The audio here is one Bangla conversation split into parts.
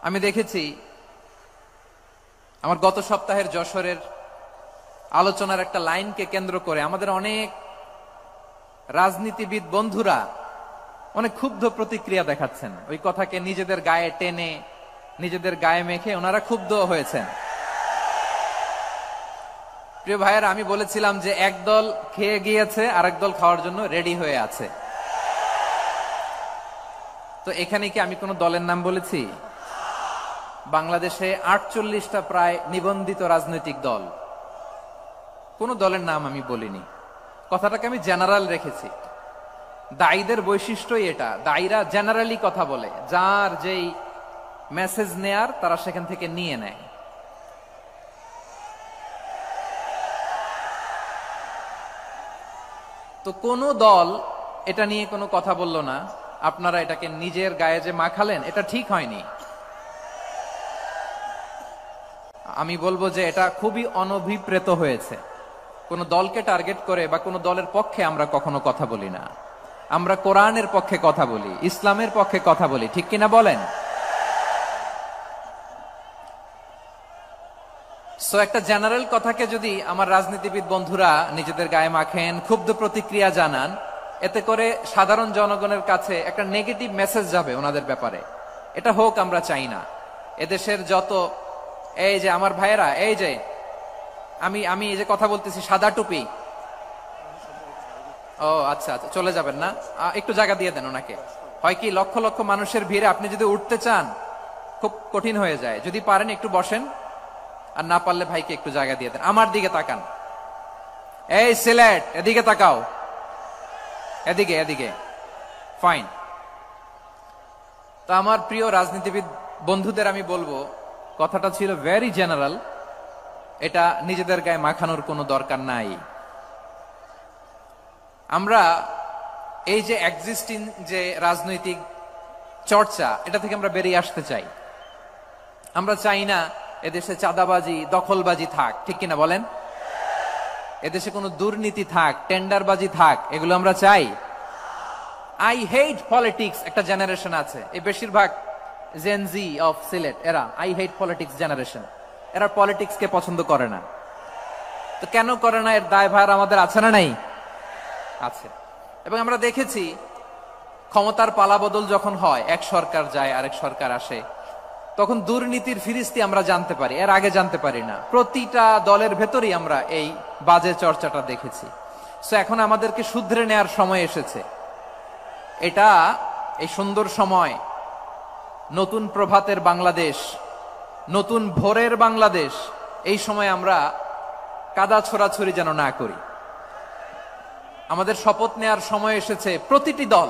আমি দেখেছি আমার গত সপ্তাহের যশোরের আলোচনার একটা লাইনকে কেন্দ্র করে আমাদের অনেক রাজনীতিবিদ বন্ধুরা অনেক ক্ষুব্ধ প্রতিক্রিয়া দেখাচ্ছেন। ওই কথাকে নিজেদের গায়ে টেনে নিজেদের গায়ে মেখে ওনারা ক্ষুব্ধ হয়েছেন। প্রিয় ভাইয়েরা, আমি বলেছিলাম যে একদল খেয়ে গিয়েছে আর একদল খাওয়ার জন্য রেডি হয়ে আছে। তো এখানে কি আমি কোন দলের নাম বলেছি? বাংলাদেশে 48টা প্রায় নিবন্ধিত রাজনৈতিক দল, কোন দলের নাম আমি বলিনি। কথাটাকে আমি জেনারেল রেখেছি। দায়ীদের বৈশিষ্ট্যই এটা, দায়ীরা জেনারেলি কথা বলে, যার যেই মেসেজ নেয়ার তারা সেখান থেকে নিয়ে নেয়। তো কোন দল এটা নিয়ে কোনো কথা বলল না। আপনারা এটাকে নিজের গায়ে যে মাখালেন, এটা ঠিক হয়নি। আমি বলবো যে এটা খুবই অনভিপ্রেত হয়েছে। কোন দলকে টার্গেট করে বা কোন দলের পক্ষে আমরা কখনো কথা বলি না। আমরা কোরআনের পক্ষে কথা বলি, ইসলামের পক্ষে কথা বলি, ঠিক কিনা বলেন? সো একটা জেনারেল কথাকে যদি আমার রাজনীতিবিদ বন্ধুরা নিজেদের গায়ে মাখেন, ক্ষুব্ধ প্রতিক্রিয়া জানান, এতে করে সাধারণ জনগণের কাছে একটা নেগেটিভ মেসেজ যাবে ওনাদের ব্যাপারে। এটা হোক আমরা চাই না। এদেশের যত এই যে আমার ভাইয়েরা, এই যে আমি এই যে কথা বলতেছি, সাদা টুপি, ও আচ্ছা আচ্ছা, চলে যাবেন না? একটু জায়গা দিয়ে দেন ওনাকে। হয় কি, লক্ষ লক্ষ মানুষের ভিড়ে আপনি যদি উঠতে চান খুব কঠিন হয়ে যায়। যদি পারেন একটু বসেন, আর না পারলে ভাইকে একটু জায়গা দিয়ে দেন। আমার দিকে তাকান, এই সিলেট, এদিকে তাকাও, এদিকে এদিকে, ফাইন। তো আমার প্রিয় রাজনীতিবিদ বন্ধুদের আমি বলবো, কথাটা ছিল ভেরি জেনারেল, এটা নিজেদের গায়ে মাখানোর কোনো দরকার নাই। আমরা এই যে এক্সিস্টিং যে রাজনৈতিক চর্চা, এটা থেকে আমরা বেরিয়ে আসতে চাই। আমরা চাই না এদেশে চাঁদাবাজি, দখলবাজি থাক, ঠিক কিনা বলেন? এদেশে কোনো দুর্নীতি থাক, টেন্ডারবাজি থাক, এগুলো আমরা চাই। আই হেট পলিটিক্স একটা জেনারেশন আছে, এই বেশিরভাগ জেন জি অফ সিলেট, এরা আই হেট পলিটিক্স জেনারেশন। এরা পলিটিক্স কে পছন্দ করে না। তো কেন করে না, এর দায়ভার আমাদের আছে না নাই? আছে। এবং আমরা দেখেছি ক্ষমতার পালাবদল যখন হয়, এক সরকার যায় আরেক সরকার আসে, তখন দুর্নীতির ফিরিস্তি আমরা জানতে পারি, এর আগে জানতে পারি না। প্রতিটা দলের ভেতরেই আমরা এই বাজে চর্চাটা দেখেছি। সো এখন আমাদেরকে শুধরে নেয়ার সময় এসেছে। এটা এই সুন্দর সময়, নতুন প্রভাতের বাংলাদেশ, নতুন ভোরের বাংলাদেশ, এই সময় আমরা কাদা ছোড়াছুরি যেন না করি। আমাদের শপথ নেয়ার সময় এসেছে। প্রতিটি দল,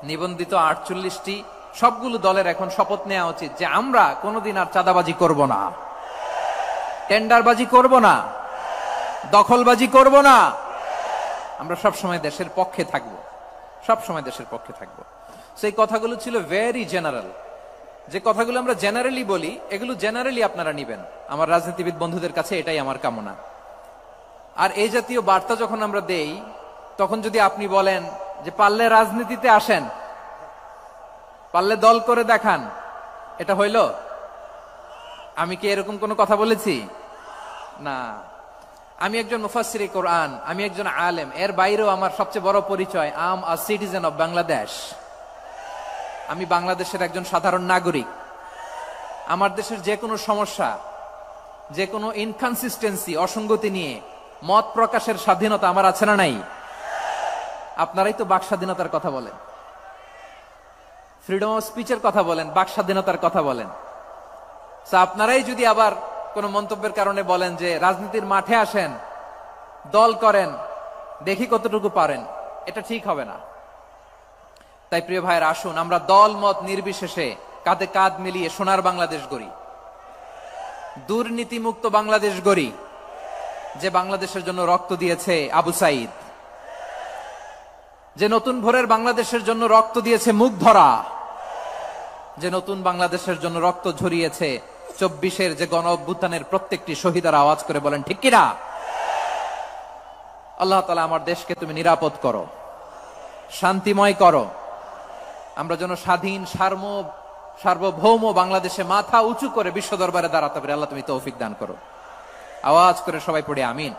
নিবন্ধিত 48টি, সবগুলো দলের এখন শপথ নেওয়া উচিত যে আমরা কোনোদিন আর চাঁদাবাজি করব না, টেন্ডারবাজি করব না, দখলবাজি করব না। আমরা সবসময় দেশের পক্ষে থাকব, সবসময় দেশের পক্ষে থাকব। সেই কথাগুলো ছিল ভেরি জেনারেল। যে কথাগুলো আমরা জেনারেলি বলি, এগুলো জেনারেলি আপনারা নিবেন। আমার রাজনীতিবিদ বন্ধুদের কাছে এটাই আমার কামনা। আর এই জাতীয় বার্তা যখন আমরা দেই, তখন যদি আপনি বলেন যে পারলে রাজনীতিতে আসেন, পারলে দল করে দেখান, এটা হইল? আমি কি এরকম কোনো কথা বলেছি? না। আমি একজন মুফাসসিরে কোরআন, আমি একজন আলেম, এর বাইরেও আমার সবচেয়ে বড় পরিচয়, আম আ সিটিজেন অফ বাংলাদেশ। আমি বাংলাদেশের একজন সাধারণ নাগরিক। আমার দেশের যে কোনো সমস্যা, যে কোনো ইনকনসিস্টেন্সি, অসঙ্গতি নিয়ে মত প্রকাশের স্বাধীনতা আমার আছে না নাই? আপনারাই তো বাক স্বাধীনতার কথা বলেন, ফ্রিডম অফ স্পিচের কথা বলেন, বাক স্বাধীনতার কথা বলেন। আপনারাই যদি আবার কোন মন্তব্যের কারণে বলেন যে রাজনীতির মাঠে আসেন, দল করেন, দেখি কতটুকু পারেন, এটা ঠিক হবে না। তাই প্রিয় ভাইয়ের, আসুন আমরা দল মত নির্বিশেষে কাঁধে কাঁধ মিলিয়ে সোনার বাংলাদেশ গড়ি, দুর্নীতিমুক্ত বাংলাদেশ গড়ি, যে বাংলাদেশের জন্য রক্ত দিয়েছে আবু সাইদ, যে নতুন ভোরের বাংলাদেশের জন্য রক্ত দিয়েছে মুগ্ধরা, যে নতুন বাংলাদেশের জন্য রক্ত ঝরিয়েছে 24-এর যে গণ অভ্যুত্থানের প্রত্যেকটি শহীদার। আওয়াজ করে বলেন ঠিক কিনা? আল্লাহ তাআলা আমার দেশকে তুমি নিরাপদ করো, শান্তিময় করো। আমরা যেন স্বাধীন সার্বভৌম বাংলাদেশে মাথা উঁচু করে বিশ্ব দরবারে দাঁড়াতে পারে। আল্লাহ তুমি তৌফিক দান করো। আওয়াজ করে সবাই পড়ে আমিন।